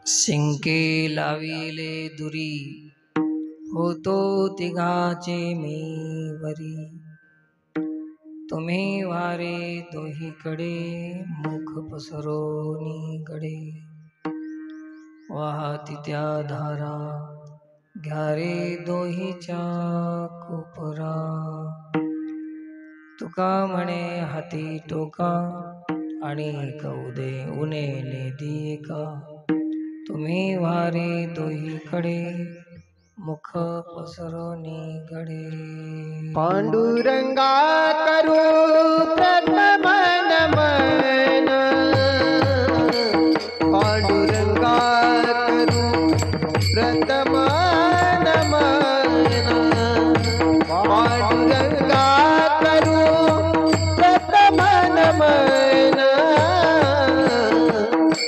Shinke la Vella दुरी होतो तिघाचे मी वरी। तुम्ही वारे दोहीकडे मुख पसरोनी गडे। वाहती त्या धारा घ्या रे दोहीच्या कोपरा। तुका म्हणे हाती टोका आणि कौदे उने नेदी एका। तुम्ही वारे दोहीकडे मुख पसरोनी गडे। पांडुरंगा करू प्रथम नमन। पांडुरंगा करू प्रथम नमन। पांडुरंगा करू प्रथम नमन।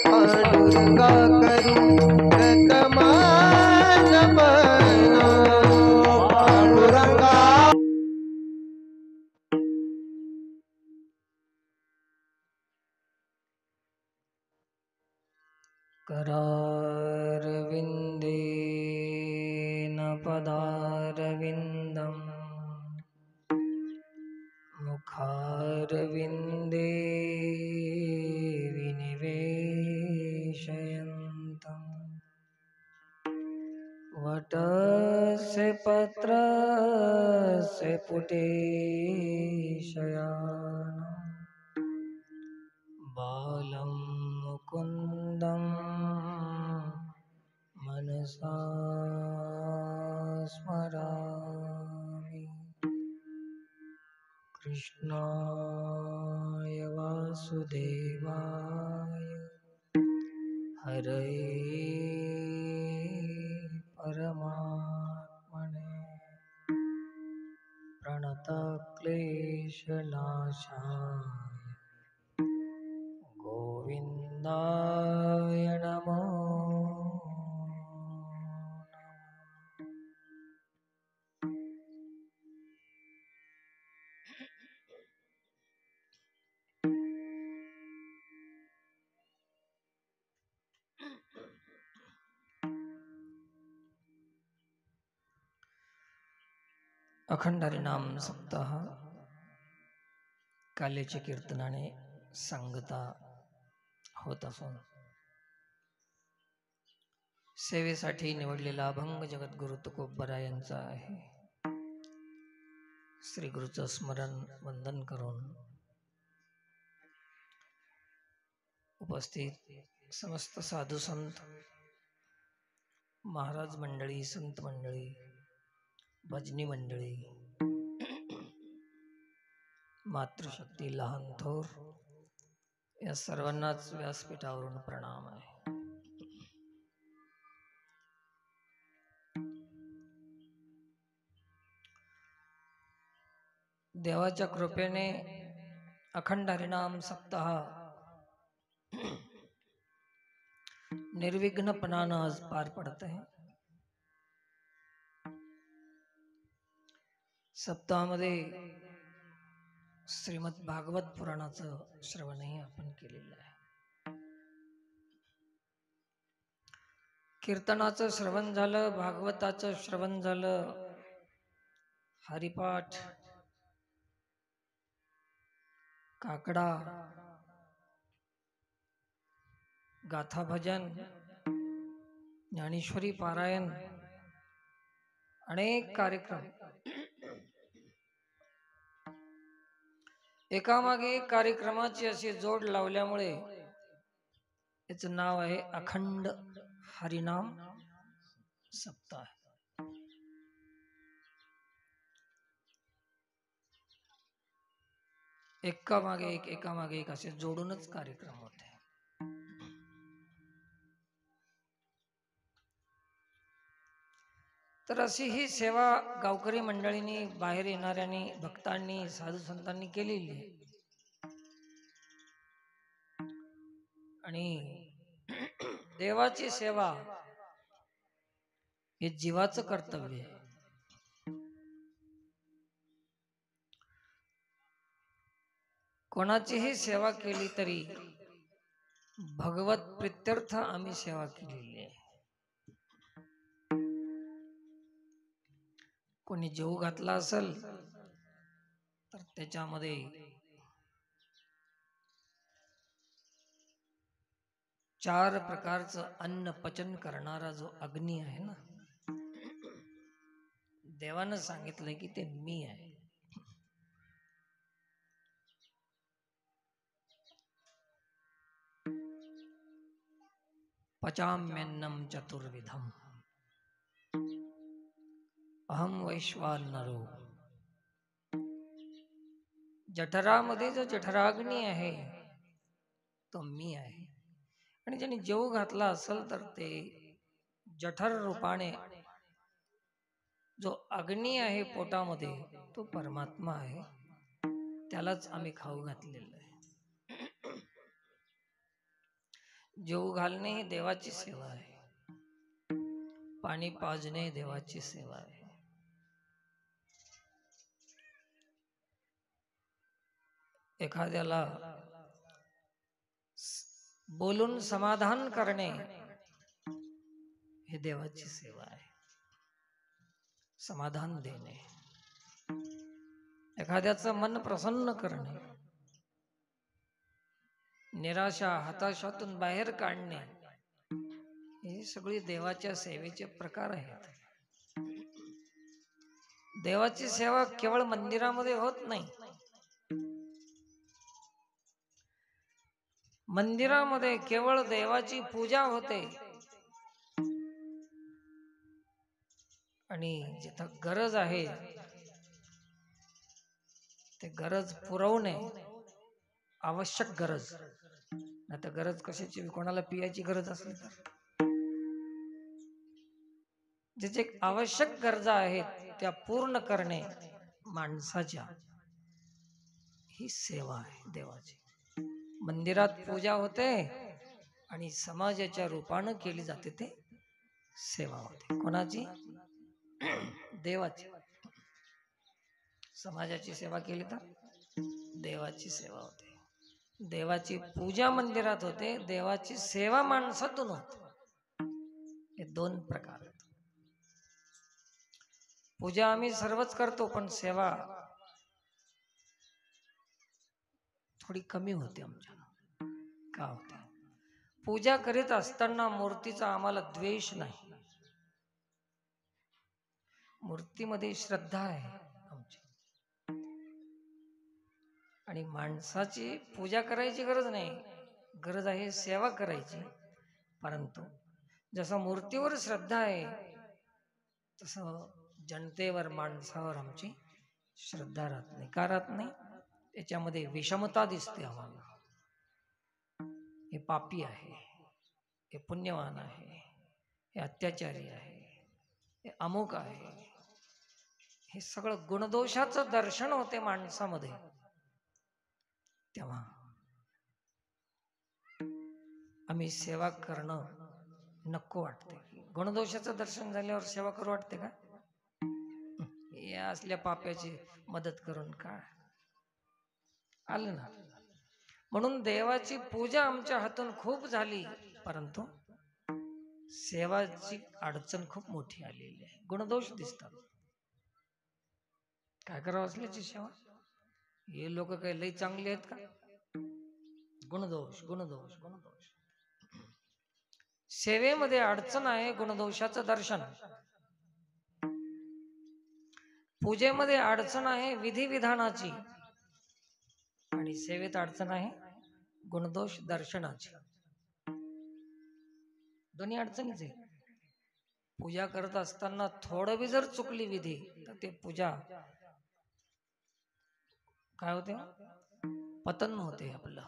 पांडुरंगा करू प्रथम नमन। पांडुरंगा करारविन्देन पदारविन्दं मुखारविन्दे विनिवेशयन्तम्। वटस्य पत्रस्य पुटे शयानम्। बालं मुकुन्दं मनसा स्मरामि। कृष्णाय वासुदेवाय हरये परमात्मने प्रणतक्लेशनाशाय गोविन्दाय नमो अखंड हरिनाम सप्ताह काल्याच्या कीर्तनाने सांगता होत असून सेवेसाठी निवडलेला अभंग जगद्गुरु तुकोबरा यांचा आहे। श्री गुरुचं स्मरण वंदन करून उपस्थित समस्त साधू संत महाराज मंडळी, संत मंडळी, भजनी मंडळी, मातृशक्ती, लहान थोर या सर्वांनाच व्यासपीठावरून प्रणाम आहे। देवाच्या कृपेने अखंड हरिनाम सप्ताह निर्विघ्नपणानं आज पार पडत आहे। सप्ताहामध्ये श्रीमद भागवत पुराणाचं श्रवणही आपण केलेलं आहे। कीर्तनाचं श्रवण झालं, भागवताचं श्रवण झालं, हरिपाठ, काकडा, गाथा भजन, ज्ञानेश्वरी पारायण, अनेक कार्यक्रम एकामागे एक कार्यक्रमाची अशी जोड लावल्यामुळे याचं नाव आहे अखंड हरिनाम सप्ताह। एकामागे एक असे जोडूनच कार्यक्रम होते। तर अशी ही सेवा गावकरी मंडळींनी, बाहेर येणाऱ्यांनी, भक्तांनी, साधू संतांनी केलेली आहे। आणि देवाची सेवा हे जीवाचं कर्तव्य आहे। कोणाचीही सेवा केली तरी भगवत प्रित्यर्थ आम्ही सेवा केलेली आहे. कोणी जेवू घातला असेल तर त्याच्यामध्ये 4 प्रकारचं अन्न पचन करणारा जो अग्नी आहे ना, देवानं सांगितलंय की ते मी आहे. पचाम्यन्नम चतुर्विधम अहम वैश्वानरो. जठरामध्ये जो जठराग्नी आहे तो मी आहे. आणि ज्यांनी जेवू घातला असेल तर ते जठर रूपाने जो अग्नी आहे पोटामध्ये तो परमात्मा आहे. त्यालाच आम्ही खाऊ घातलेलं आहे. जेवू घालणे ही देवाची सेवा आहे. पाणी पाजणे देवाची सेवा आहे. एखाद्याला बोलून समाधान करणे हे देवाची सेवा आहे. समाधान देणे, एखाद्याचं मन प्रसन्न करणे, निराशा हताशातून बाहेर काढणे, हे सगळी देवाच्या सेवेचे प्रकार आहेत. देवाची सेवा केवळ मंदिरामध्ये होत नाही. मंदिरामध्ये केवळ देवाची पूजा होते आणि जिथं गरज आहे ते गरज पुरवणे, आवश्यक गरज, नाही तर गरज कशाची, कोणाला पियाची गरज असली तर, जे आवश्यक गरजा आहेत त्या पूर्ण करणे माणसाच्या ही सेवा आहे देवाची. मंदिरात पूजा होते आणि समाजाच्या रूपानं केली जाते ते सेवा होते. कोणाची? देवाची. समाजाची सेवा केली तर देवाची सेवा होते. देवाची पूजा मंदिरात होते, देवाची सेवा माणसातून होते. हे 2 प्रकार आहेत. पूजा आम्ही सर्वच करतो पण सेवा थोडी कमी होते आमच्या. का होते? पूजा करीत असताना मूर्तीचा आम्हाला द्वेष नाही. मूर्तीमध्ये श्रद्धा आहे आमची. आणि माणसाची पूजा करायची गरज नाही, गरज आहे सेवा करायची. परंतु जसं मूर्तीवर श्रद्धा आहे तसं जनतेवर, माणसावर आमची श्रद्धा राहत नाही. का राहत नाही? त्याच्यामध्ये विषमता दिसते आम्हाला. हे पापी आहे, हे पुण्यवान आहे, हे अत्याचारी आहे, हे अमुक आहे. हे सगळं गुणदोषाचं दर्शन होते माणसामध्ये. तेव्हा आम्ही सेवा करणं नको वाटते. गुणदोषाचं दर्शन झाल्यावर सेवा करू वाटते का? या असल्या पाप्याची मदत करून काय आलं ना. म्हणून देवाची पूजा आमच्या हातून खूप झाली, परंतु सेवाची अडचण खूप मोठी आलेली आहे. गुणदोष दिसतात. काय करावं असल्याची सेवा? हे लोक काही लई चांगले आहेत का? गुणदोष, गुणदोष, गुणदोष. सेवेमध्ये अडचण आहे गुणदोषाचं दर्शन. पूजेमध्ये अडचण आहे विधिविधानाची आणि सेवेत अडचण आहे गुणदोष दर्शनाची. दोन्ही अडचणीच आहे. पूजा करत असताना थोडं बी जर चुकली विधी तर ते पूजा काय होते? पतन होते आपलं.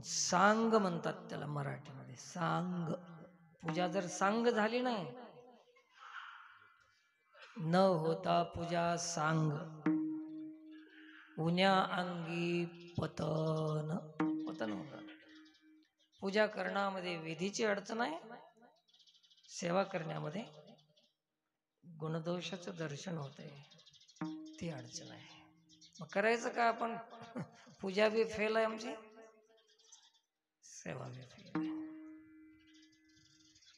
सांग म्हणतात त्याला मराठीमध्ये, सांग. पूजा जर सांग झाली नाही, न होता पूजा सांग, उन्या अंगी पतन, पतन होणार. पूजा करण्यामध्ये विधीची अडचण आहे, सेवा करण्यामध्ये गुणदोषाचं दर्शन होते, ती अडचण आहे. मग करायचं का आपण? पूजा बी फेल आहे आमची, सेवा बी फेल आहे.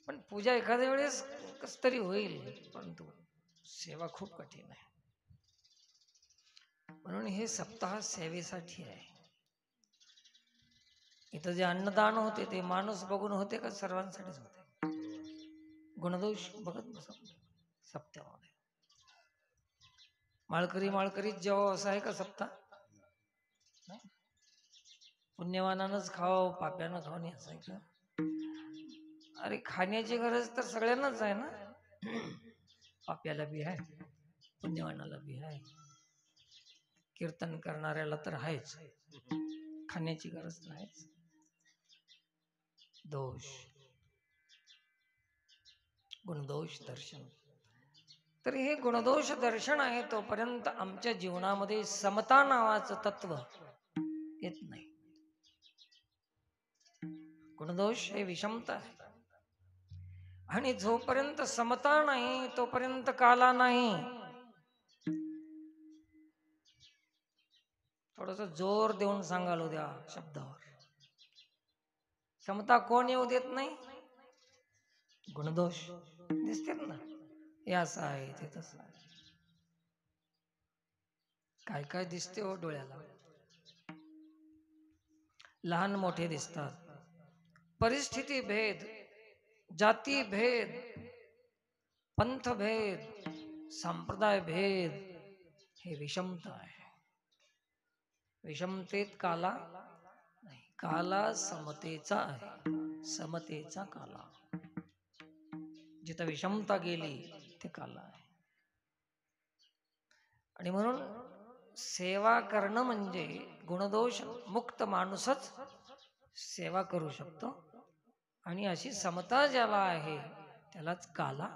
पण पूजा एखाद्या वेळेस कस तरी होईल, परंतु सेवा खूप कठीण आहे. म्हणून हे सप्ताह सेवेसाठी आहे. इथं जे अन्नदान होते ते माणूस बघून होते का सर्वांसाठीच होते? गुणदोष बघत बसा सप्त्यामध्ये. माळकरीच जेव्हा असं आहे का सप्ताह? पुण्यवानानंच खावं, पाप्यानं खावं नाही असं आहे का? अरे खाण्याची गरज तर सगळ्यांनाच आहे ना. पाप्याला बी आहे, पुण्यवानाला बी आहे, कीर्तन करणाऱ्याला तर आहेच. खाण्याची गरज तर आहेच. दोष, गुणदोष दर्शन. तर हे गुणदोष दर्शन आहे तोपर्यंत आमच्या जीवनामध्ये समता नावाचं तत्व येत नाही. गुणदोष हे विषमता आहे. आणि जोपर्यंत समता नाही तोपर्यंत काला नाही. थोडस जोर देऊन सांगाल उद्या शब्दावर. समता कोण येऊ देत नाही? गुणदोष. दिसतात ना, हे असं आहे ते तसं आहे. काय काय दिसते हो डोळ्याला. लहान मोठे दिसतात, परिस्थिती भेद, जाती भेद, पंथ भेद, संप्रदाय भेद, हे विषमता आहे. विषमतेत काला नाही, काला समतेचा आहे. समतेचा काला. जिथं विषमता गेली ते काला आहे. आणि म्हणून सेवा करणं म्हणजे गुणदोष मुक्त माणूसच सेवा करू शकतो. आणि अशी समता ज्याला आहे त्यालाच काला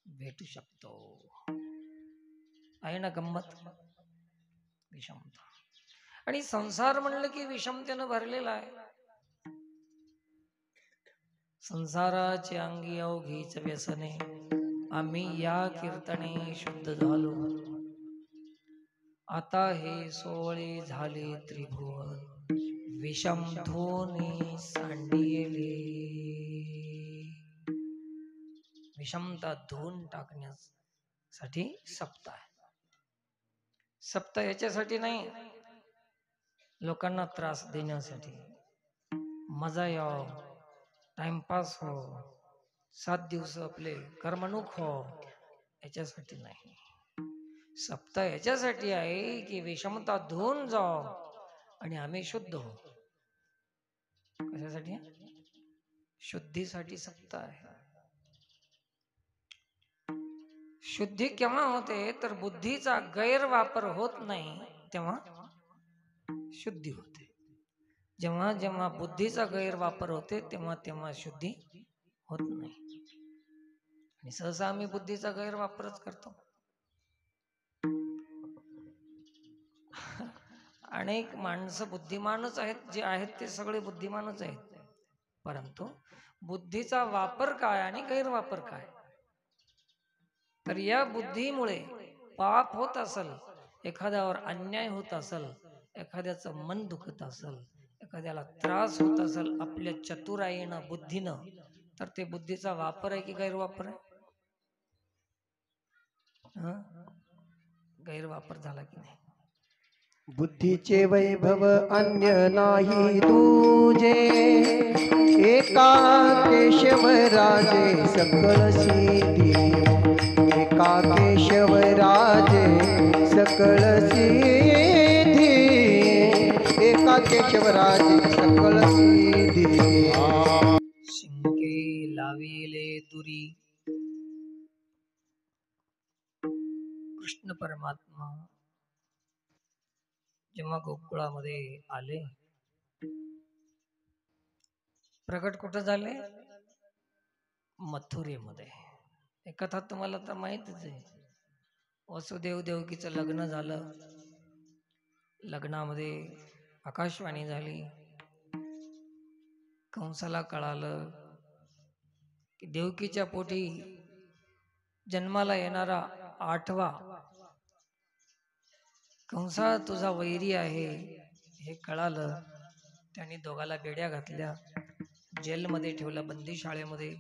भेटू शकतो. आहे ना गंमत? विषमता. आणि संसार म्हणलं की विषमतेनं भरलेला आहे. संसाराचे अंगी अवघीच व्यसने, आम्ही या कीर्तने शुद्ध झालो. आता हे सोळे झाले त्रिभुवन, विषम धोनी सांडिले. विषमता धुवून टाकण्यासाठी सप्ताह आहे. सप्ताह याच्यासाठी नाही, लोकांना त्रास देण्यासाठी, मजा याव, टाइमपास हो, 7 दिवस आपले करमणूक हो, याच्यासाठी नाही. सप्ताह याच्यासाठी आहे की विषमता धुवून जाव आणि आम्ही शुद्ध हो. कशासाठी? शुद्धीसाठी सप्ताह आहे. शुद्धी केव्हा होते? तर बुद्धीचा गैरवापर होत नाही तेव्हा शुद्धी होते. जेव्हा जेव्हा बुद्धीचा गैरवापर होते तेव्हा तेव्हा शुद्धी होत नाही. आणि सहसा आम्ही बुद्धीचा गैरवापरच करतो. अनेक माणसं बुद्धिमानच आहेत, जे आहेत ते सगळे बुद्धिमानच आहेत, परंतु बुद्धीचा वापर काय आणि गैरवापर काय? तर या बुद्धीमुळे पाप होत असेल, एखाद्यावर अन्याय होत असेल, एखाद्याचं मन दुखत असेल, एखाद्याला त्रास होत असेल आपल्या चतुराईनं, बुद्धीनं, तर ते बुद्धीचा वापर आहे की गैरवापर आहे? गैरवापर झाला की नाही? बुद्धीचे वैभव अन्य नाही तुझे, एका केशवराजे सकळ सिद्धी. एका केशवराजे सकळ सिद्धी, एका केशवराजे सकळ सिद्धी. शिंके लाविले दुरी. कृष्ण परमात्मा जेव्हा गोकुळामध्ये आले, प्रगट कुठं झाले? मथुरेमध्ये. हे कथा तुम्हाला तर माहितच आहे. वसुदेव देवकीचं लग्न झालं. लग्नामध्ये आकाशवाणी झाली. कंसाला कळालं की देवकीच्या पोटी जन्माला येणारा 8वा कंसा तुझा वैरी आहे हे कळालं. त्यांनी दोघाला बेड्या घातल्या, जेलमध्ये ठेवलं, बंदी शाळेमध्ये.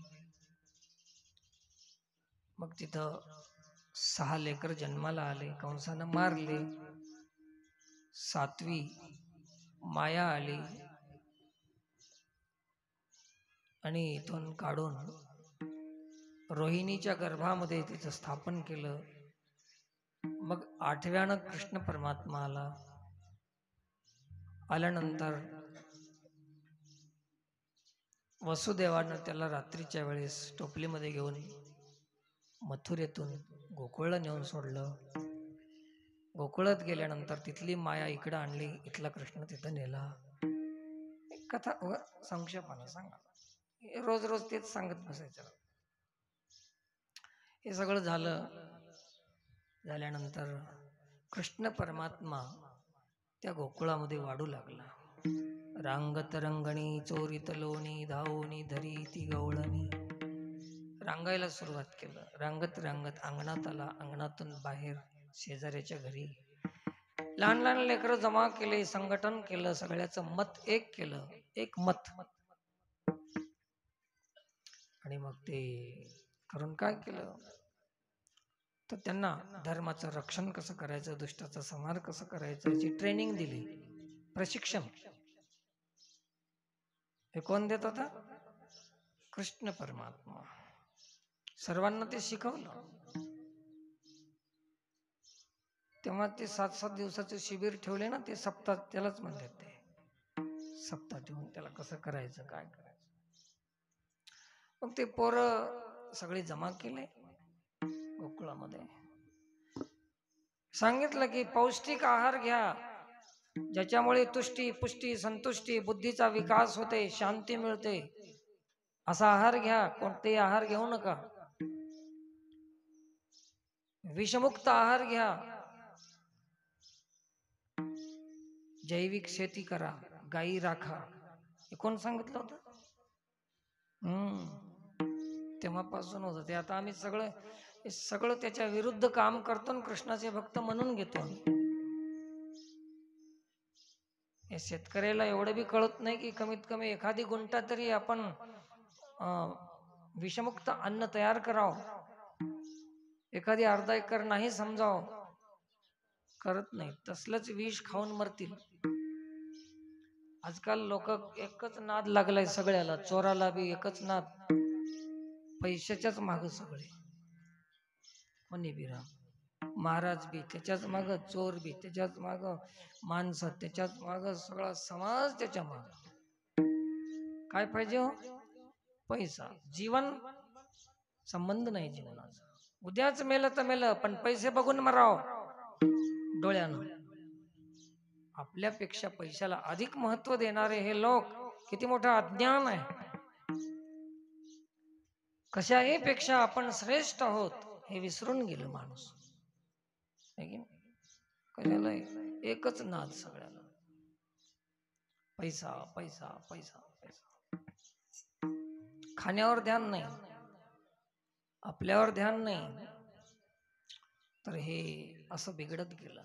मग तिथं 6 लेकर जन्माला आले, कंसानं मारले. 7वी माया आली आणि इथून काढून रोहिणीच्या गर्भामध्ये तिचं स्थापन केलं. मग 8व्यानं कृष्ण परमात्मा आल्यानंतर वसुदेवानं त्याला रात्रीच्या वेळेस टोपलीमध्ये घेऊन मथुरेतून गोकुळला नेऊन सोडलं. गोकुळात गेल्यानंतर तिथली माया इकडं आणली, इथला कृष्ण तिथं नेला. कथा संक्षेपानं सांगा, रोज रोज तेच सांगत बसायचं. हे सगळं झाल्यानंतर कृष्ण परमात्मा त्या गोकुळामध्ये वाढू लागला. रांगत रंगणी चोरीत लोणी धावोनी धरी ती गवळणी. रांगायला सुरुवात केलं. रांगत रांगत अंगणात आला, अंगणातून बाहेर शेजाऱ्याच्या घरी. लहान लहान लेकरं जमा केले, संघटन केलं, सगळ्याचं मत एक केलं, एक मत. आणि मग ते करून काय केलं तर त्यांना धर्माचं रक्षण कसं करायचं, दुष्टाचा संहार कसं करायचं याची ट्रेनिंग दिली, प्रशिक्षण. हे कोण देत होता? कृष्ण परमात्मा. सर्वांना ते शिकवलं. तेव्हा ते 7-7 दिवसाचे शिबिर ठेवले ना, ते सप्ताह त्यालाच म्हणतात. ते सप्ताह ठेवून त्याला कसं करायचं, काय करायचं. मग ते पोरं सगळे जमा केले गोकुळामध्ये. सांगितलं की पौष्टिक आहार घ्या, ज्याच्यामुळे तुष्टी पुष्टी संतुष्टी बुद्धीचा विकास होते, शांती मिळते. असा आहार घ्या, कोणतेही आहार घेऊ नका. विषमुक्त आहार घ्या, जैविक शेती करा, गायी राखा. हे कोण सांगितलं होतं? तेव्हापासून होतं ते. आता आम्ही सगळं त्याच्या विरुद्ध काम करतो आणि कृष्णाचे भक्त म्हणून घेतो. हे शेतकऱ्याला एवढं बी कळत नाही की कमीत कमी एखादी गुंठा तरी आपण विषमुक्त अन्न तयार करावं. एखादी अर्धा एकर नाही समजाव, करत नाही. तसलंच विष खाऊन मरतील. आजकाल लोक एकच नाद लागलाय सगळ्याला, चोराला बी एकच नाद, पैशाच्याच माग सगळे. कोणी बी राहा, महाराज बी त्याच्याच माग, चोर बी त्याच्याच माग, माणसं त्याच्याच माग, सगळा समाज त्याच्या माग. काय पाहिजे हो? पैसा. जीवन संबंध नाही जीवनाचा. उद्याच मेलं तर मेलं, पण पैसे बघून मराव डोळ्यानं. आपल्यापेक्षा पैशाला अधिक महत्व देणारे हे लोक, किती मोठं अज्ञान आहे. कशाही पेक्षा आपण श्रेष्ठ आहोत हे विसरून गेलं माणूस. कशाला एकच नाद सगळ्याला, पैसा पैसा पैसा पैसा. खाण्यावर ध्यान नाही, आपल्यावर ध्यान नाही, तर हे असं बिघडत गेलं.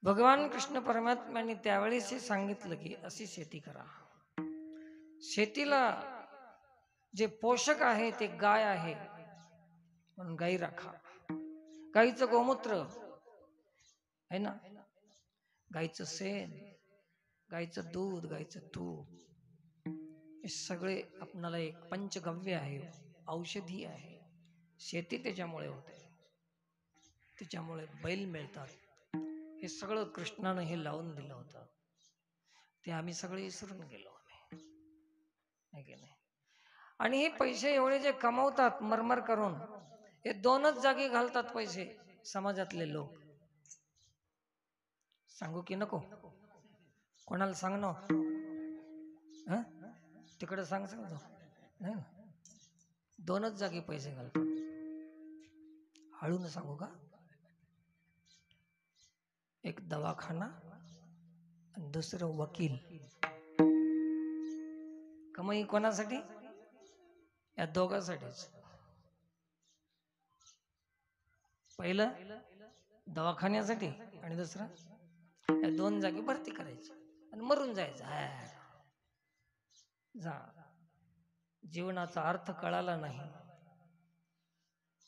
भगवान कृष्ण परमात्म्याने त्यावेळेस हे सांगितलं की अशी शेती करा. शेतीला जे पोषक आहे ते गाय आहे, म्हणून गाई राखा. गाईचं गोमूत्र आहे ना, गाईचं शेण, गाईचं दूध, गाईचं तूप, हे सगळे आपणाला एक पंचगव्य आहे, औषधी आहे. शेती त्याच्यामुळे होते, त्याच्यामुळे बैल मिळतात. हे सगळं कृष्णानं हे लावून दिलं होतं. ते आम्ही सगळे विसरून गेलो आम्ही. आणि हे पैसे एवढे जे कमवतात मरमर करून, हे 2च जागी घालतात पैसे समाजातले लोक. सांगू की नको? कोणाला सांग ना, तिकडे सांग सांगतो नाही ना. 2च जागी पैसे घालतात. हळून सांगू का? एक दवाखाना आणि दुसरं वकील. कमाई कोणासाठी? या दोघांसाठीच. पहिलं दवाखान्यासाठी आणि दुसरं या दोन जागी भरती करायची आणि मरून जायचं. जा जीवनाचा अर्थ कळाला नाही है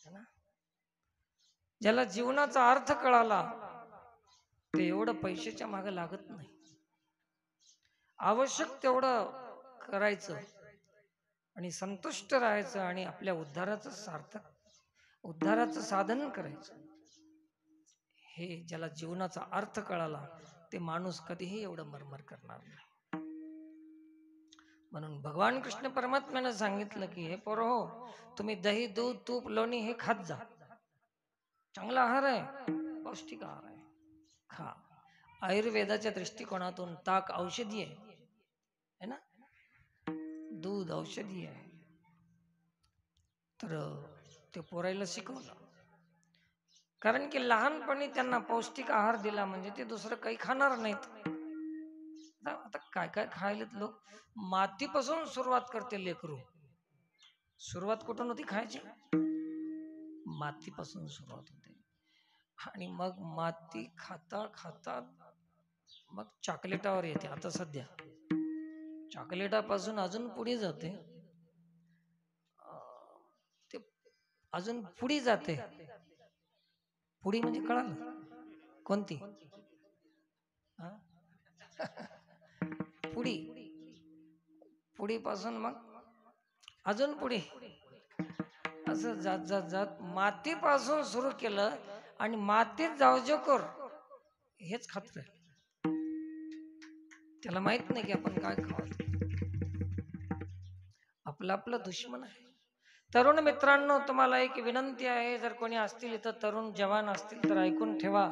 ना. ज्याला जीवनाचा अर्थ कळाला ते एवढं पैशाच्या मागे लागत नाही. आवश्यक तेवढं करायचं आणि संतुष्ट राहायचं आणि आपल्या उद्धाराचं साधन करायचं. हे ज्याला जीवनाचा अर्थ कळाला ते माणूस कधीही एवढं मरमर करणार नाही. म्हणून भगवान कृष्ण परमात्म्याने सांगितलं की हे पोरं हो, तुम्ही दही दूध तूप लोणी हे खात जा. चांगला आहार आहे, पौष्टिक आहार आहे, खा. आयुर्वेदाच्या दृष्टिकोनातून ताक औषधी आहे ना, दूध औषधी आहे. तर ते पोरायला शिकवलं, कारण की लहानपणी त्यांना पौष्टिक आहार दिला म्हणजे ते दुसरं काही खाणार नाहीत. आता काय काय खायलेत लोक. मातीपासून सुरुवात करते लेकरू. सुरुवात कुठून होती खायची? मातीपासून सुरुवात होते आणि मग माती खाता खाता मग चॉकलेटावर येते. आता सध्या चॉकलेटापासून अजून पुढे जाते, ते अजून पुढे जाते. पुढी म्हणजे कळालं कोणती? पुढी पुढीपासून मग अजून पुढे असं जात जात जात मातीपासून सुरू केलं आणि मातीत जावजोकर हेच खात राहील. त्याला माहित नाही की आपण काय खावं. आपलं आपलं दुश्मन आहे. तरुण मित्रांनो, तुम्हाला एक विनंती आहे, जर कोणी असतील इथं तरुण जवान असतील तर ऐकून ठेवा.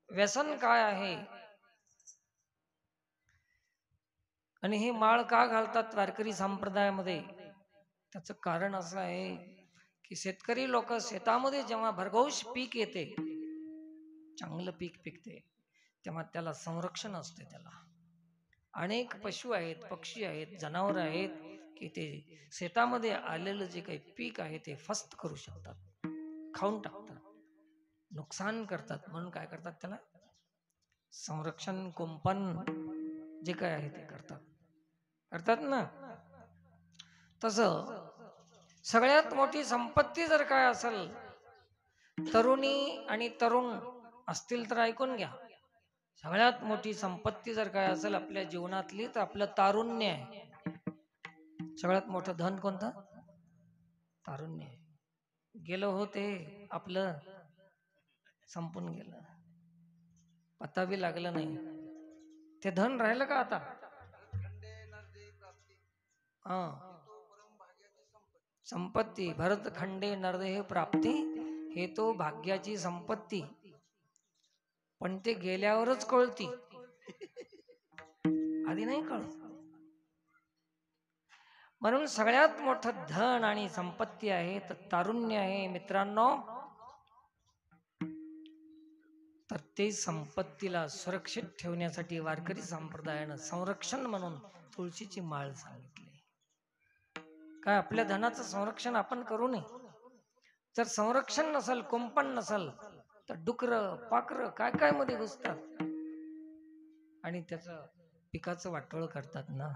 व्यसन काय आहे आणि हे माळ का घालतात वारकरी संप्रदायामध्ये, त्याचं कारण असं आहे की शेतकरी लोक शेतामध्ये जेव्हा भरघोस पीक येते, चांगलं पीक पिकते, तेव्हा त्याला संरक्षण असते. त्याला अनेक पशु आहेत, पक्षी आहेत, जनावर आहेत की ते शेतामध्ये आलेलं जे काही पीक आहे ते फस्त करू शकतात, खाऊन टाकतात, नुकसान करतात. म्हणून काय करतात? त्याला संरक्षण, कुंपण जे काय आहे ते करतात ना. तसं सगळ्यात मोठी संपत्ती जर काय असेल, तरुणी आणि तरुण असतील तर ऐकून घ्या, सगळ्यात मोठी संपत्ती जर काय असेल आपल्या जीवनातली तर आपलं तारुण्य आहे. सगळ्यात मोठं धन कोणतं? तारुण्य आहे. गेलं हो ते आपलं, संपून गेलं, पत्ता बी लागलं नाही. ते धन राहिलं का आता? संपत्ती भरत खंडे नरदेह प्राप्ती, हे तो भाग्याची संपत्ती. पण ते गेल्यावरच कळती, आधी नाही कळत. म्हणून सगळ्यात मोठं धन आणि संपत्ती आहे तर तारुण्य आहे मित्रांनो. तर ते संपत्तीला सुरक्षित ठेवण्यासाठी वारकरी संप्रदायानं संरक्षण म्हणून तुळशीची माळ सांगितली. काय आपल्या धनाचं संरक्षण आपण करू नये? जर संरक्षण नसेल, कुंपण नसेल तर डुकर पाखर काय काय मध्ये घुसतात आणि त्याचं पिकाचं वाटोळ करतात ना.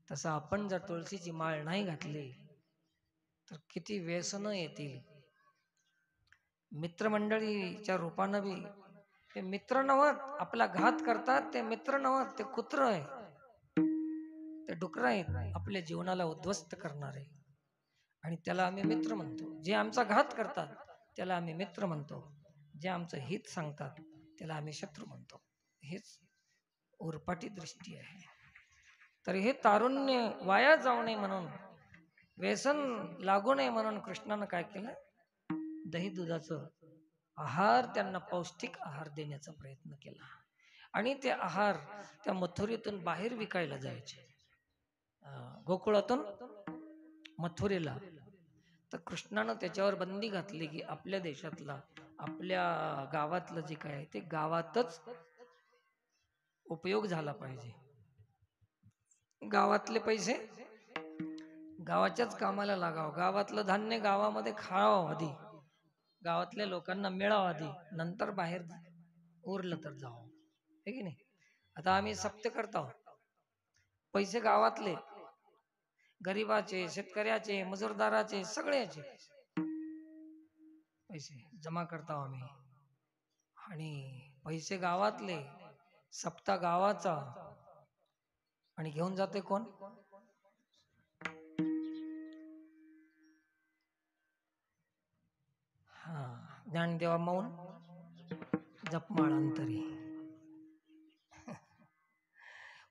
तसं आपण जर तुळशीची माळ नाही घातली तर किती व्यसनं येतील. मित्रमंडळीच्या रूपानं बी ते मित्र नव्हत, आपला घात करतात. ते मित्र नव्हत, ते कुत्र आहे, ते डुकर आहेत, आपल्या जीवनाला उद्ध्वस्त करणारे. आणि त्याला आम्ही मित्र म्हणतो. जे आमचा घात करतात त्याला आम्ही मित्र म्हणतो, जे आमचं हित सांगतात त्याला आम्ही शत्रू म्हणतो. हेच उरपाटी दृष्टी आहे. तर हे तारुण्य वाया जाऊ नये म्हणून, व्यसन लागू नये म्हणून कृष्णानं काय केलं? दही दुधाचं आहार, त्यांना पौष्टिक आहार देण्याचा प्रयत्न केला. आणि ते आहार त्या मथुरेतून बाहेर विकायला जायचे, गोकुळातून मथुरेला. तर कृष्णानं त्याच्यावर बंदी घातली की आपल्या देशातला, आपल्या गावातलं जे काय आहे ते गावातच उपयोग झाला पाहिजे. गावातले पैसे गावाच्याच कामाला लागावं, गावातलं धान्य गावामध्ये खावं आधी, गावातल्या लोकांना मिळावं आधी, नंतर बाहेर उरलं तर जावं, हे की नाही. आता आम्ही सप्ते करतो, पैसे गावातले, गरीबाचे, शेतकऱ्याचे, मजूरदाराचे, सगळ्याचे पैसे जमा करतो आम्ही. आणि पैसे गावातले, सप्ता गावाचा, आणि घेऊन जाते कोण? हा, ज्ञानदेवा मौन जपमाळ अंतरी.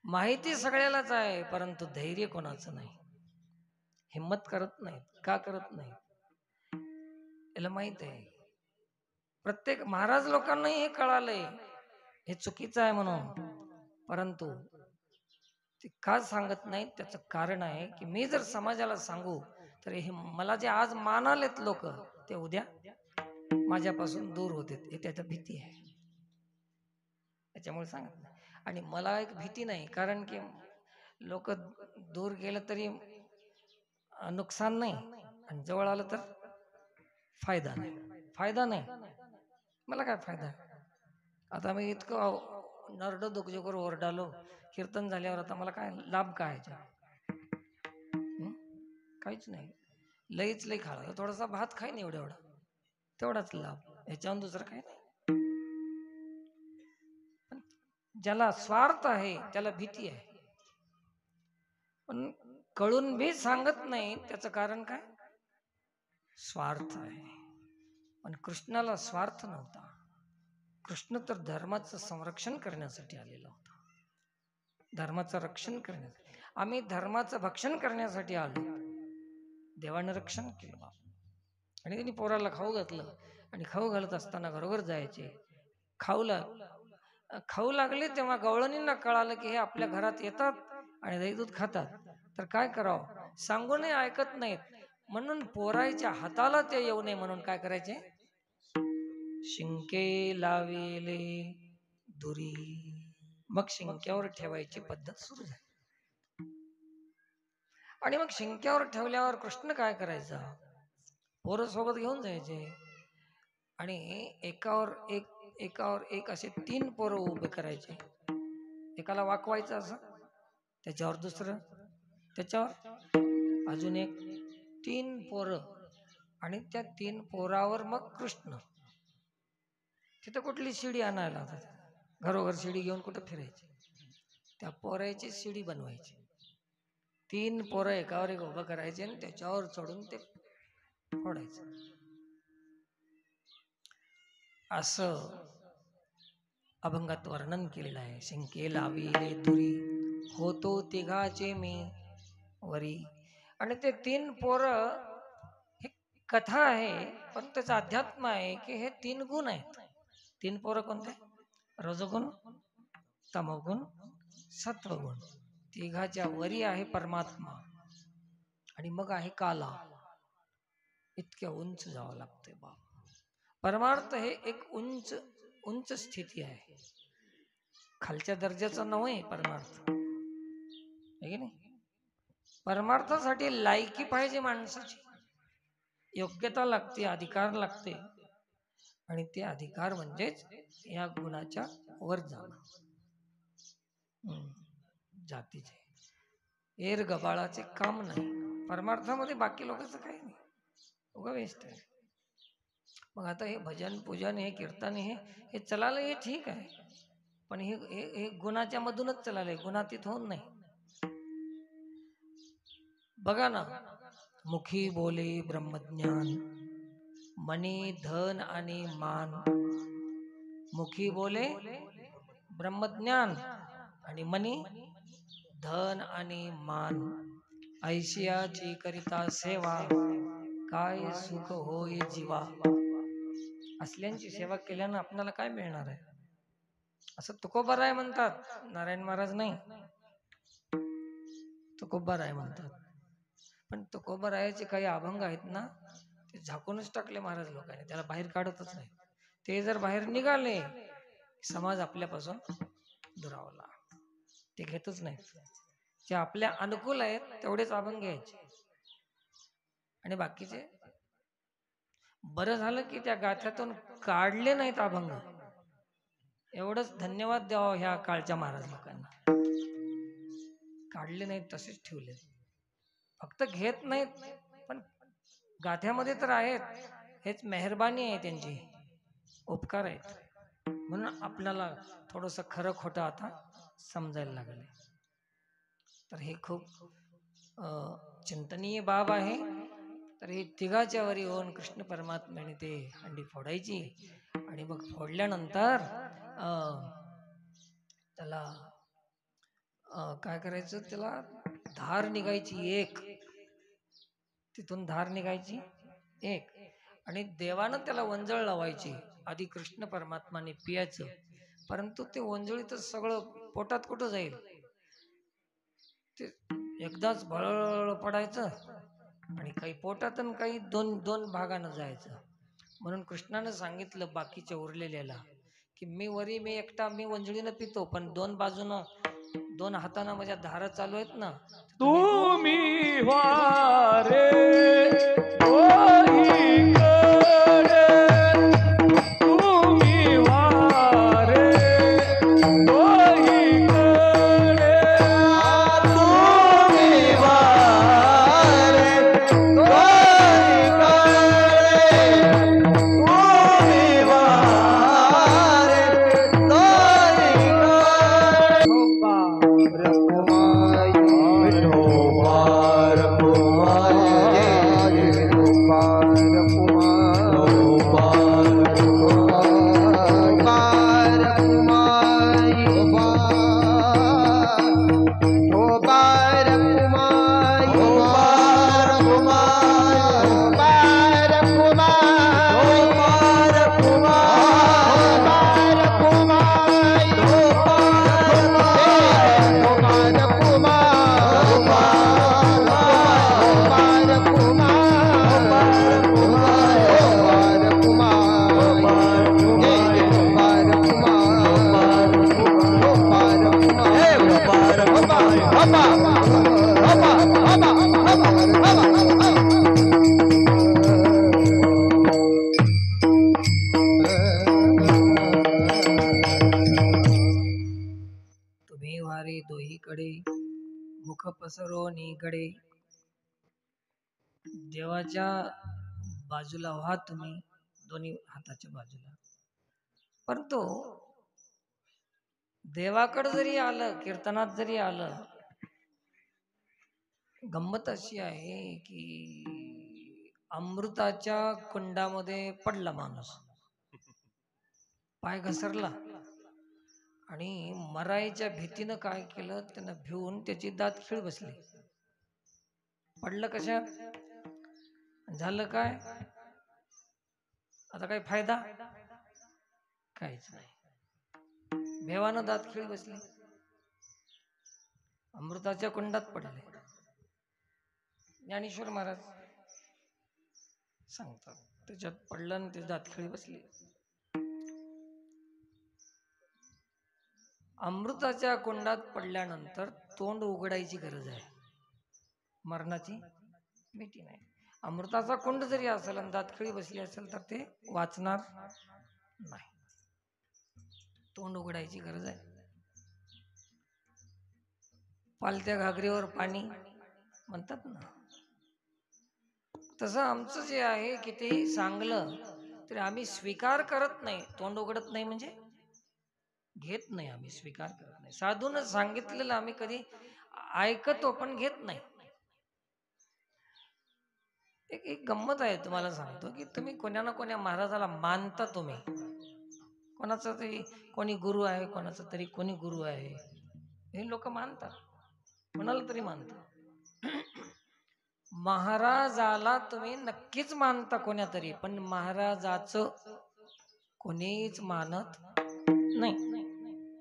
माहिती सगळ्यालाच आहे, परंतु धैर्य कोणाचं नाही, हिम्मत करत नाहीत. का करत नाही? याला माहित आहे. प्रत्येक महाराज लोकांनाही हे कळालंय हे चुकीचं आहे म्हणून, परंतु ते का सांगत नाहीत? त्याचं कारण आहे की मी जर समाजाला सांगू तर हे मला जे आज मानालेत लोक, ते उद्या माझ्यापासून दूर होते, हे त्याची भीती आहे. त्याच्यामुळे सांगत नाही. आणि मला एक भीती नाही, कारण की लोक दूर गेलं तरी नुकसान नाही, आणि जवळ आलं तर फायदा नाही. फायदा नाही, मला काय फायदा? आता मी इतकं नरड दुखजोकर ओरडालो कीर्तन झाल्यावर, आता मला काय लाभ? काय काहीच नाही. लईच लई खाला, थोडासा भात खाईन एवढा, तेवढाच लाभ, ह्याच्याहून दुसरं काही नाही. ज्याला स्वार्थ आहे त्याला भीती आहे, पण कळून बी सांगत नाही. त्याचं कारण काय? स्वार्थ आहे. पण कृष्णाला स्वार्थ नव्हता. कृष्ण तर धर्माचं संरक्षण करण्यासाठी आलेला होता, धर्माचं रक्षण करण्यासाठी. आम्ही धर्माचं भक्षण करण्यासाठी आलो. देवानं रक्षण केलं, आणि त्यांनी पोराला खाऊ घातलं, आणि खाऊ घालत असताना घरोघर जायचे. खाऊ लागले तेव्हा गवळणींना कळालं की हे आपल्या घरात येतात आणि दही दूध खातात, तर काय करावं? सांगूनही ऐकत नाहीत, म्हणून पोराच्या हाताला ते येऊ नये म्हणून काय करायचे? शिंके लावेले दुरी, मग शिंक्यावर ठेवायची पद्धत सुरू झाली. आणि मग शिंक्यावर ठेवल्यावर कृष्ण काय करायचा? पोरं सोबत घेऊन जायचे, आणि एकावर एक असे 3 पोरं उभे करायचे. एकाला वाकवायचं असं, त्याच्यावर दुसरं, त्याच्यावर अजून एक, 3 पोरं, आणि त्या 3 पोरावर मग कृष्ण. तिथं कुठली शिडी आणायला होता? घरोघर शिडी घेऊन कुठं फिरायची? त्या पोराची शिडी बनवायची. 3 पोरं एकावर एक उभं करायचे, आणि त्याच्यावर चढून ते फोडायचं. असं अभंगात वर्णन केलेलं आहे. शिंके लाविले दुरी, होतो तिघाचे मी वरी. आणि ते 3 पोरं, ही कथा आहे, पण त्याचं अध्यात्म आहे की हे 3 गुण आहेत. 3 पोरं कोणते? रजोगुण, तमोगुण, सत्वगुण. तिघाच्या वरी आहे परमात्मा, आणि मग आहे काला. इतक्या उंच जावं लागतंय बाप. परमार्थ हे एक उंच स्थिती आहे, खालच्या दर्जाचा नव्हे परमार्थ, आहे की नाही? परमार्थासाठी लायकी पाहिजे माणसाची, योग्यता लागते, अधिकार लागते, आणि ते अधिकार म्हणजेच या गुणाच्या वर जाणं. जातीचे एर गबाळाचे काम नाही परमार्थामध्ये. बाकी लोकांचं काही नाही, उगा वेस्ट आहे. मग आता हे भजन पूजन, हे कीर्तन, हे चलालं, हे ठीक आहे, पण हे गुणाच्या मधूनच चलालंय, गुणातीत होऊन नाही. बघा ना, मुखी बोले ब्रह्मज्ञान, मनी धन आणि मान. मुखी बोले ब्रह्मज्ञान, आणि मनी धन आणि मान. ऐशियाची करिता सेवा, काय सुख होय जीवा. असल्यांची सेवा केल्यानं आपल्याला काय मिळणार आहे? असं तुकोबाराय म्हणतात, नारायण महाराज नाही, तुकोबाराय म्हणतात. पण तुकोबारायाचे काही अभंग आहेत ना, ते झाकूनच टाकले महाराज लोकांनी, त्याला बाहेर काढतच नाही. ते जर बाहेर निघाले, समाज आपल्यापासून दुरावला, ते घेतच नाही. जे आपल्या अनुकूल आहेत तेवढेच अभंग घ्यायचे, आणि बाकीचे बरं झालं की त्या गाथ्यातून काढले नाहीत अभंग. एवढंच धन्यवाद द्यावा ह्या काळच्या महाराज लोकांना. काढले नाहीत, तसेच ठेवले. फक्त घेत नाहीत, पण गाथ्यामध्ये तर आहेत. हेच मेहरबानी आहे त्यांची, उपकार आहेत. म्हणून आपल्याला थोडंसं खरं खोटं आता समजायला लागले. तर हे खूप चिंतनीय बाब आहे. तर हे तिघाच्या वरी होऊन कृष्ण परमात्म्याने ते हंडी फोडायची आणि मग फोडल्यानंतर त्याला काय करायचं, त्याला धार निघायची एक, तिथून धार निघायची एक, आणि देवानं त्याला वंजळ लावायची. आधी कृष्ण परमात्माने पियाचं, परंतु ते वंजळीतच सगळं पोटात कुठं जाईल, ते एकदाच भळ पडायचं आणि काही पोटात आणि काही दोन दोन भागानं जायचं. म्हणून कृष्णानं सांगितलं बाकीच्या उरलेल्याला की मी वरी मी एकटा मी वंजळीनं पितो, पण दोन बाजूनं दोन हातानं माझ्या धारा चालू आहेत ना, तुम्ही वारे दोहीकडे, तुम्ही वारे दोहीकडे, तुम्ही वारे दोहीकडे, तुम्ही वारे दोहीकडे. रखुमाई तुम्ही वारे दोहीकडे, मुख पसरो निकडे. देवाच्या बाजूला व्हा तुम्ही, दोन्ही हाताच्या बाजूला. परंतु देवाकडे जरी आलं, कीर्तनात जरी आलं, गंमत अशी आहे की अमृताच्या कुंडामध्ये पडला माणूस, पाय घसरला आणि मरायच्या भीतीनं काय केलं, त्यानं भिवून त्याची दात खीळ बसली. पडलं कशात, झालं काय, आता काही फायदा काहीच नाही. भेवानं दात खीळ बसली, अमृताच्या कुंडात पडले. ज्ञानेश्वर महाराज सांगतात त्याच्यात पडलं आणि ते दात खिळी बसली. अमृताच्या कुंडात पडल्यानंतर तोंड उघडायची गरज आहे, मरणाची भीती नाही. अमृताचा कुंड जरी असेल आणि दातखिळी बसली असेल तर ते वाचणार नाही, तोंड उघडायची गरज आहे. पालत्या घागरीवर पाणी म्हणतात ना, तसं आमचं जे आहे किती सांगलं तरी आम्ही स्वीकार करत नाही. तोंड उघडत नाही म्हणजे घेत नाही, आम्ही स्वीकार करत नाही. साधूनच सांगितलेलं आम्ही कधी ऐकतो पण घेत नाही. एक गंमत आहे, तुम्हाला सांगतो की तुम्ही कोण्या ना कोण्या महाराजाला मानता. तुम्ही कोणाचा तरी कोणी गुरु आहे, कोणाचा तरी कोणी गुरु आहे, हे लोक मानतात, कोणाला तरी मानतात. महाराजाला तुम्ही नक्कीच मानता कोण्या तरी, पण महाराजाचं कोणीच मानत नाही.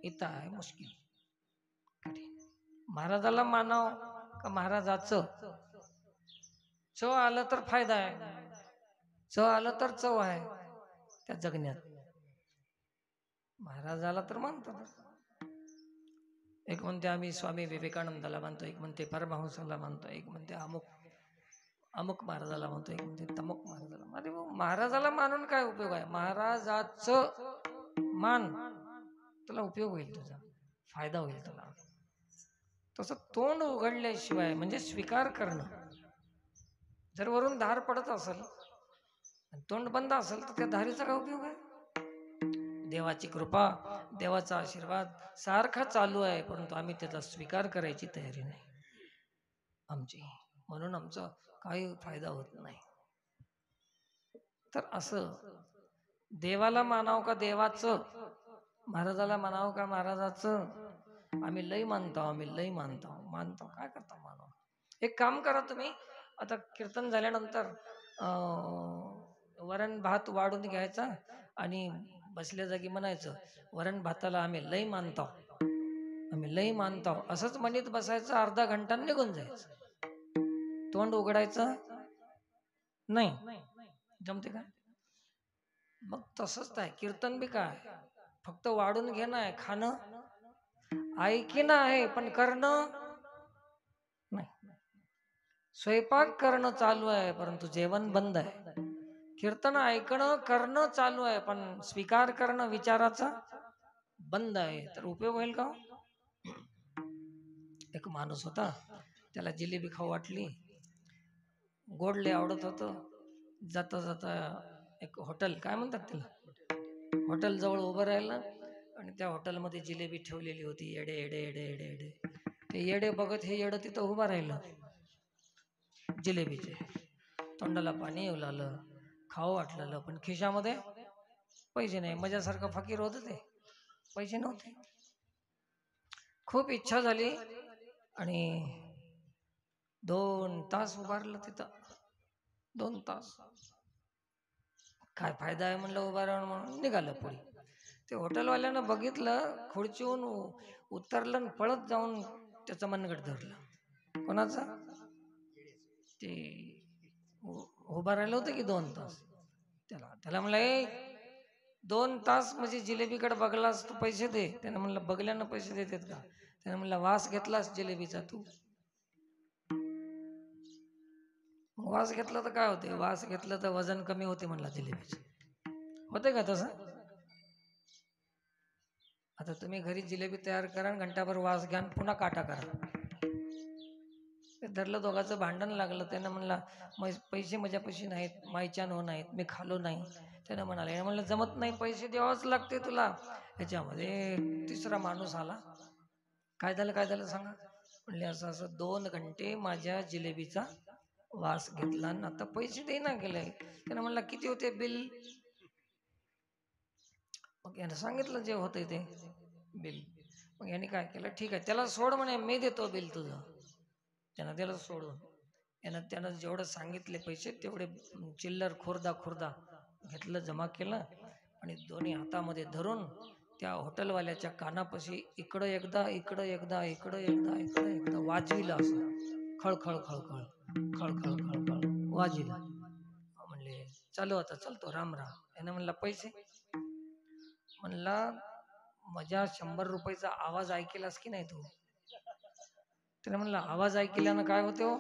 इथं आहे मुश्किल. महाराजाला मानाव का महाराजाचं? च आलं तर फायदा आहे, च आलं तर चव आहे त्या जगण्यात. महाराजाला तर मानतात. एक म्हणते आम्ही स्वामी विवेकानंदाला मानतो, एक म्हणते परमहंसाला मानतो, एक म्हणते अमुक अमुक महाराजाला म्हणतो, एक म्हणते तमुक महाराजाला. अरे भाऊ, महाराजाला मानून काय उपयोग आहे? महाराजाचं मान, तुला उपयोग होईल, तुझा फायदा होईल तुला. तसं तोंड उघडल्याशिवाय म्हणजे स्वीकार करणं. जर वरून धार पडत असेल आणि तोंड बंद असेल तर त्या धारीचा काय उपयोग आहे? देवाची कृपा, देवाचा आशीर्वाद सारखा चालू आहे, परंतु आम्ही त्याचा स्वीकार करायची तयारी नाही आमची, म्हणून आमचा काही फायदा होत नाही. तर असं देवाला मानावं का देवाचं, महाराजाला मानावं का महाराजाचं, आम्ही लई मानतो, आम्ही लई मानतो. काय करता मानव? एक काम करा तुम्ही, आता कीर्तन झाल्यानंतर वरण भात वाढून घ्यायचा आणि बसल्या जागी म्हणायचं, वरण भाताला आम्ही लई मानतो, आम्ही लई मानतो, असंच म्हणत बसायचं. अर्धा घंटा निघून जायचं, तोंड उघडायचं नाही. जमते का? मग तसंच आहे कीर्तन बी. काय फक्त वाढून घेणं आहे, खाणं ऐकणं आहे, पण करणं नाही. स्वयंपाक करणं चालू आहे, परंतु जेवण बंद आहे. कीर्तन ऐकणं करणं चालू आहे, पण स्वीकार करणं विचाराचा बंद आहे. तर उपयोग होईल का? एक माणूस होता, त्याला जिलेबी खाऊ वाटली, गोड लय आवडत होतं. जाता जाता एक हॉटेल, काय म्हणतात त्याला, हॉटेल जवळ उभं राहिलं आणि त्या हॉटेलमध्ये जिलेबी ठेवलेली होती. येडे येडे येडे येडे येडे ते येडे बघत हे येडं तिथं उभं राहिलं. जिलेबीचे तोंडाला पाणी येऊ लागलं, खावं वाटलेलं, पण खिशामध्ये पैसे नाही. माझ्यासारखं फकीर होतं ते, पैसे नव्हते. खूप इच्छा झाली आणि 2 तास उभारलं तिथं. 2 तास काय फायदा आहे म्हणलं उभा राहून, म्हणून निघालं पुढे. ते हॉटेलवाल्यानं बघितलं, खुर्चीहून उतरलं आणि पळत जाऊन त्याचं मनगट धरलं. कोणाचं? ते उभा राहिलं होतं की 2 तास. त्याला म्हणलं, 2 तास म्हणजे जिलेबीकडे बघलास तू, पैसे दे. त्यानं म्हणलं, बघल्यानं पैसे देतात का? त्यानं म्हणलं, वास घेतलास जिलेबीचा तू. वास घेतला तर काय होते? वास घेतलं तर वजन कमी होते म्हणला जिलेबीचं. होते का तसं? आता तुम्ही घरी जिलेबी तयार करा, घंटाभर वास घ्या, पुन्हा काटा करा. ते धरलं, दोघांचं भांडण लागलं. त्यानं म्हणला, पैसे माझ्यापाशी नाहीत, मायच्यान हो नाहीत, मी खालो नाही. त्यानं म्हणाले, म्हणलं जमत नाही, पैसे द्यावाच लागते तुला. ह्याच्यामध्ये तिसरा माणूस आला. काय झालं सांगा? म्हणले, असं असं 2 घंटे माझ्या जिलेबीचा वास घेतला आणि आता पैसे देईना गेले. त्यानं म्हणला, किती होते बिल? मग यानं सांगितलं जे होते ते बिल. मग याने काय केलं, ठीक आहे त्याला सोड म्हणे, मी देतो बिल तुझं. त्यानं त्याला सोडून त्यानं जेवढं सांगितले पैसे तेवढे चिल्लर खुर्दा घेतलं, जमा केलं आणि दोन्ही हातामध्ये धरून त्या हॉटेलवाल्याच्या कानापाशी इकडं एकदा वाजविलं. असं खळखळ वाजविलं. म्हणले, चालू आता चालतो, राम राम. यानं म्हणला, पैसे? म्हणला, माझ्या 100 रुपयाचा आवाज ऐकलास की नाही तू? त्याने म्हणला, आवाज ऐकल्यानं काय होते हो?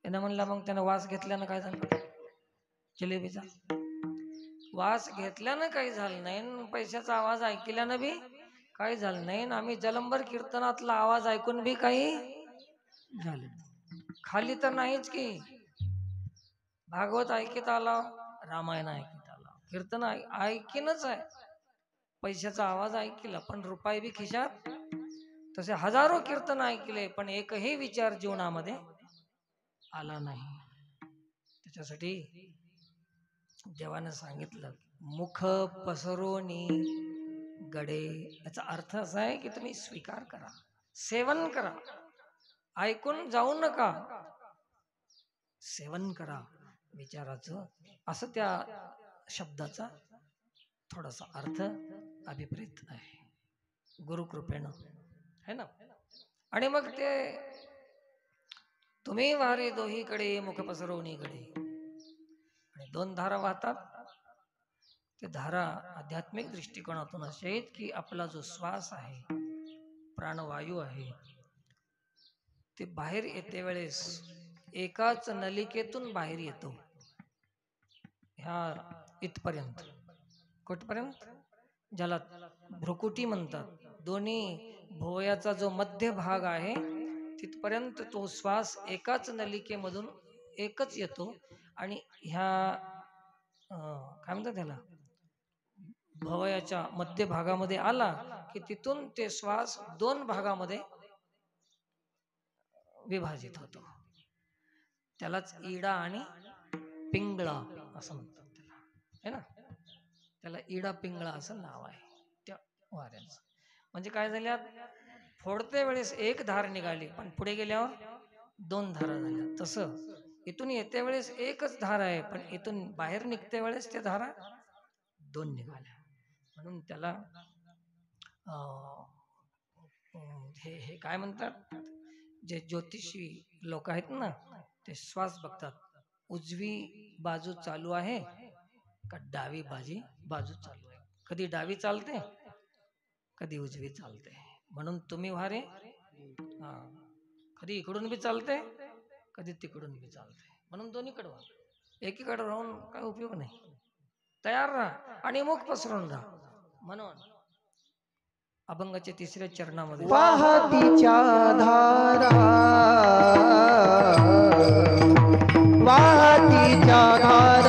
त्यानं म्हणला, मग त्यानं वास घेतल्यानं काय झालं? जिलेबीचा वास घेतल्यानं काही झालं नाही, पैशाचा आवाज ऐकल्यानं बी काही झालं नाही. आम्ही जलंबर कीर्तनातला आवाज ऐकून बी काही झालं खाली तर नाहीच की. भागवत ऐकत आला, रामायण ऐकत आला, कीर्तन ऐकीनच आहे. पैशाचा आवाज ऐकला पण रुपये बी खिशात. तसे हजारो कीर्तन ऐकले पण एकही विचार जीवनामध्ये आला नाही. त्याच्यासाठी देवानं सांगितलं, मुख पसरोनी गडे. याचा अर्थ असा आहे की तुम्ही स्वीकार करा, सेवन करा, ऐकून जाऊ नका, सेवन करा विचाराचं. असं त्या शब्दाचा थोडासा अर्थ अभिप्रेत आहे गुरुकृपेनं, है ना. आणि मग ते तुम्ही वारे दोहीकडे मुख पसरवणी गडे, आणि 2 धारा वाहतात. ते धारा आध्यात्मिक दृष्टिकोनातून असे आहेत की आपला जो श्वास आहे, प्राणवायू आहे, ते बाहेर येते वेळेस एकाच नलिकेतून बाहेर येतो. ह्या इथपर्यंत, कुठपर्यंत, ज्याला भ्रुकुटी म्हणतात, दोन्ही भोवयाचा जो मध्य भाग आहे तिथपर्यंत तो श्वास एकाच नलिकेमधून एकच येतो. आणि ह्या काय म्हणतात त्याला, भोवयाच्या मध्य भागामध्ये आला की तिथून ते श्वास दोन भागामध्ये विभाजित होतो. त्यालाच इडा आणि पिंगळा असं म्हणतात त्याला, है ना. त्याला इडा पिंगळा असं नाव आहे त्या वाऱ्याचं. म्हणजे काय झाल्यात, फोडते वेळेस एक धार निघाली पण पुढे गेल्यावर दोन धारा झाल्या. तसं इथून येते वेळेस एकच धार आहे पण इथून बाहेर निघते वेळेस त्या धारा दोन निघाल्या. म्हणून त्याला हे काय म्हणतात, जे ज्योतिषी लोक आहेत ना ते श्वास बघतात, उजवी बाजू चालू आहे का डावी बाजू चालू आहे. कधी डावी चालते कधी उजवी चालते. म्हणून तुम्ही व्हा रे, कधी इकडून बी चालते कधी तिकडून बी चालते. म्हणून दोन्हीकडे व्हा. एकीकडे राहून काय उपयोग नाही. तयार राहा आणि मुख पसरून राहा. म्हणून अभंगाच्या 3ऱ्या चरणामध्ये वाहतीच्या धारा, वाहतीच्या धारा